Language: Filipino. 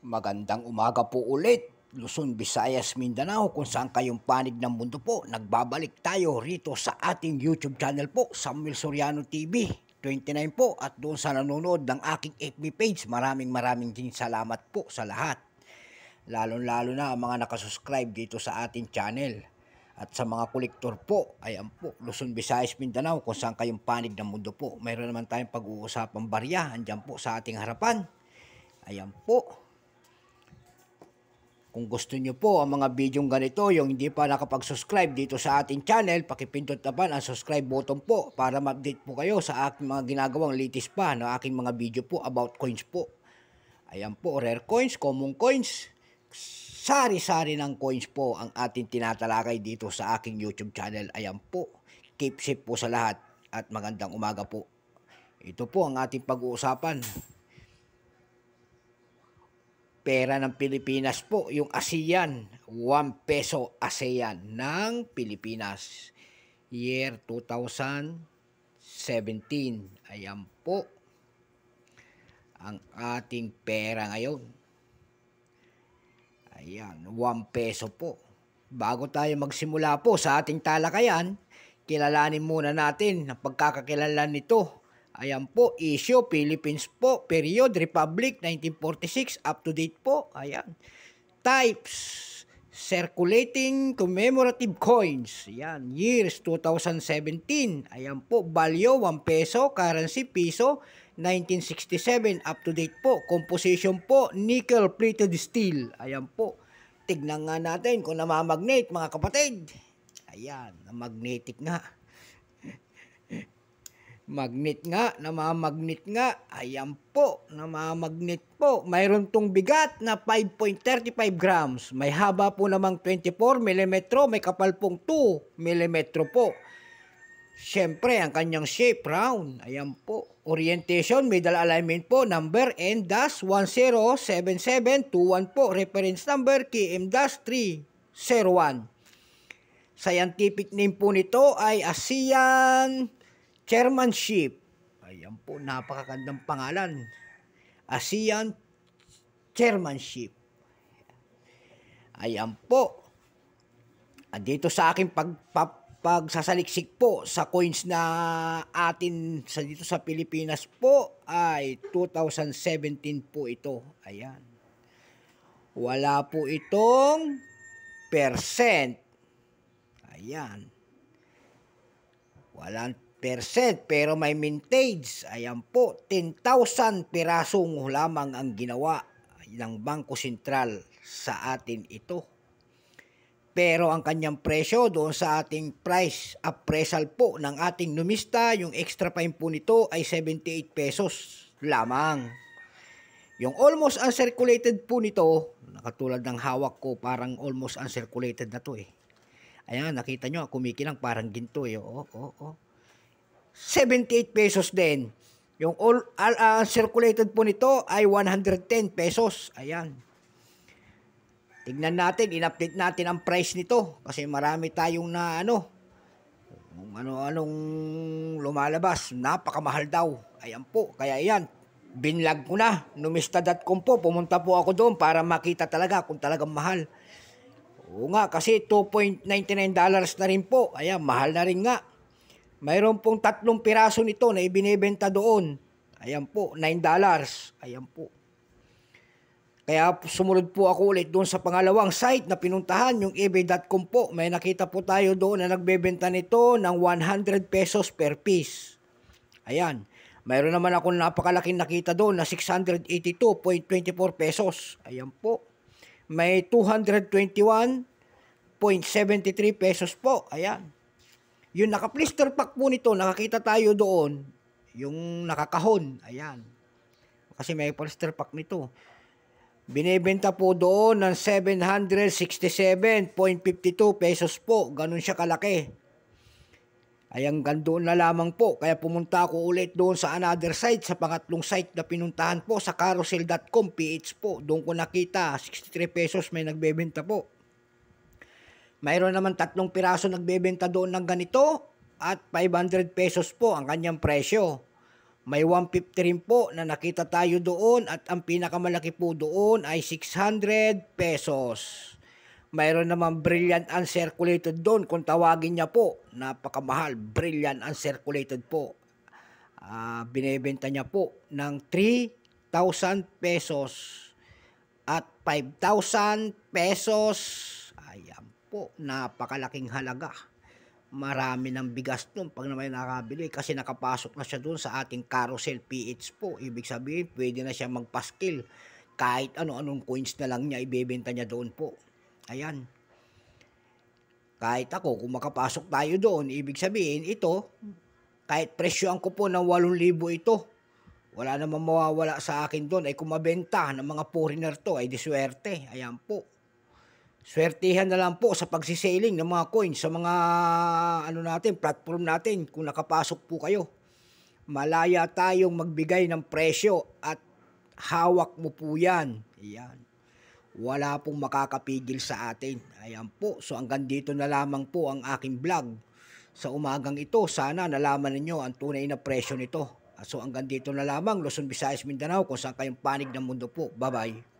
Magandang umaga po ulit, Luzon, Visayas, Mindanao, kung saan kayong panig ng mundo po. Nagbabalik tayo rito sa ating YouTube channel po, Samuel Soriano TV 29 po, at doon sa nanonood ng aking FB page, maraming din salamat po sa lahat. Lalo na ang mga nakasubscribe dito sa ating channel. At sa mga kolektor po, ayan po, Luzon, Visayas, Mindanao, kung saan kayong panig ng mundo po. Mayroon naman tayong pag-uusapang barya, andyan po sa ating harapan. Ayan po. Kung gusto nyo po ang mga bidyong ganito, yung hindi pa nakapag-subscribe dito sa ating channel, pakipindot naman ang subscribe button po para ma-update po kayo sa aking mga ginagawang latest pa na aking mga video po about coins po. Ayan po, rare coins, common coins, sari-sari ng coins po ang ating tinatalakay dito sa aking YouTube channel. Ayan po, keep safe po sa lahat at magandang umaga po. Ito po ang ating pag-uusapan. Pera ng Pilipinas po, yung ASEAN, 1 peso ASEAN ng Pilipinas. Year 2017. Ayan po ang ating pera ngayon. Ayan, 1 peso po. Bago tayo magsimula po sa ating talakayan, kilalanin muna natin ang pagkakakilanlan nito. Ayan po, issue, Philippines po, period, Republic, 1946, up to date po. Ayan. Types, circulating commemorative coins. Ayan, years, 2017. Ayan po, value, 1 peso, currency, piso, 1967, up to date po. Composition po, nickel plated steel. Ayan po. Tignan nga natin kung namamagnet, mga kapatid. Ayan, magnetic nga. Magnet nga, namamagnet nga. Ayan po, namamagnet po. Mayroon tong bigat na 5.35 grams. May haba po namang 24 mm, may kapal pong 2 mm po. Siyempre, ang kanyang shape, round. Ayan po. Orientation, middle alignment po, number N-107721 po. Reference number KM-301. Scientific name po nito ay ASEAN Chairmanship. Ayan po, napakagandang pangalan. ASEAN Chairmanship. Ayan po. At dito sa aking pagsasaliksik po sa coins na atin dito sa Pilipinas po ay 2017 po ito. Ayan. Wala po itong percent. Ayan. Walang percent pero may mintage. Ayan po, 10,000 pirasong lamang ang ginawa ng Bangko Sentral sa atin ito. Pero ang kanyang presyo doon sa ating price appraisal po ng ating numista, yung extra fine po nito ay 78 pesos lamang. Yung almost uncirculated po nito, nakatulad ng hawak ko, parang almost uncirculated na to eh. Ayan, nakita nyo, kumikilang parang ginto eh. 78 pesos din. Yung circulated po nito ay 110 pesos. Ayan. Tignan natin, in-update natin ang price nito. Kasi marami tayong na ano-anong lumalabas. Napakamahal daw. Ayan po. Kaya ayan, binlog ko na. Numista.com po. Pumunta po ako doon para makita talaga kung talagang mahal. Oo nga, kasi $2.99 na rin po. Ayan, mahal na rin nga. Mayroon pong 3 piraso nito na ibinebenta doon. Ayan po, $9. Ayan po. Kaya sumunod po ako ulit doon sa pangalawang site na pinuntahan, yung ebay.com po. May nakita po tayo doon na nagbebenta nito ng 100 pesos per piece. Ayan. Mayroon naman akong napakalaking nakita doon na 682.24 pesos. Ayan po. May 221.73 pesos po. Ayan. Yung naka-blister pack po nito, nakakita tayo doon, yung nakakahon, ayan. Kasi may blister pack nito. Binebenta po doon ng 767.52 pesos po. Ganun siya kalaki. Ayan, gandoon na lamang po. Kaya pumunta ako ulit doon sa another site, sa pangatlong site na pinuntahan po, sa carousel.com PH po. Doon ko nakita, 63 pesos may nagbebenta po. Mayroon naman 3 piraso nagbebenta doon ng ganito at 500 pesos po ang kanyang presyo. May 150 rin po na nakita tayo doon at ang pinakamalaki po doon ay 600 pesos. Mayroon naman brilliant uncirculated doon kung tawagin niya po. Napakamahal, brilliant uncirculated po. Binebenta niya po ng 3,000 pesos at 5,000 pesos. Ayan po, napakalaking halaga. Marami ng bigas doon pag naman nakabili kasi nakapasok na siya doon sa ating carousel PH po. Ibig sabihin, pwede na siya magpaskil. Kahit ano-anong coins na lang niya, ibebenta niya doon po. Ayan. Kahit ako, kung makapasok tayo doon, ibig sabihin, ito, kahit presyoan ko po ng 8,000 ito, wala namang mawawala sa akin doon. Ay kung mabenta ng mga foreigner to, ay diswerte. Ayan po. Swertihan na lang po sa pagsiselling ng mga coins sa mga platform natin kung nakapasok po kayo. Malaya tayong magbigay ng presyo at hawak mo po yan. Ayan. Wala pong makakapigil sa atin. Ayan po. So hanggang dito na lamang po ang aking vlog. Sa umagang ito, sana nalaman ninyo ang tunay na presyo nito. So hanggang dito na lamang, Luzon, Visayas, Mindanao, kung saan kayong panig ng mundo po. Bye-bye.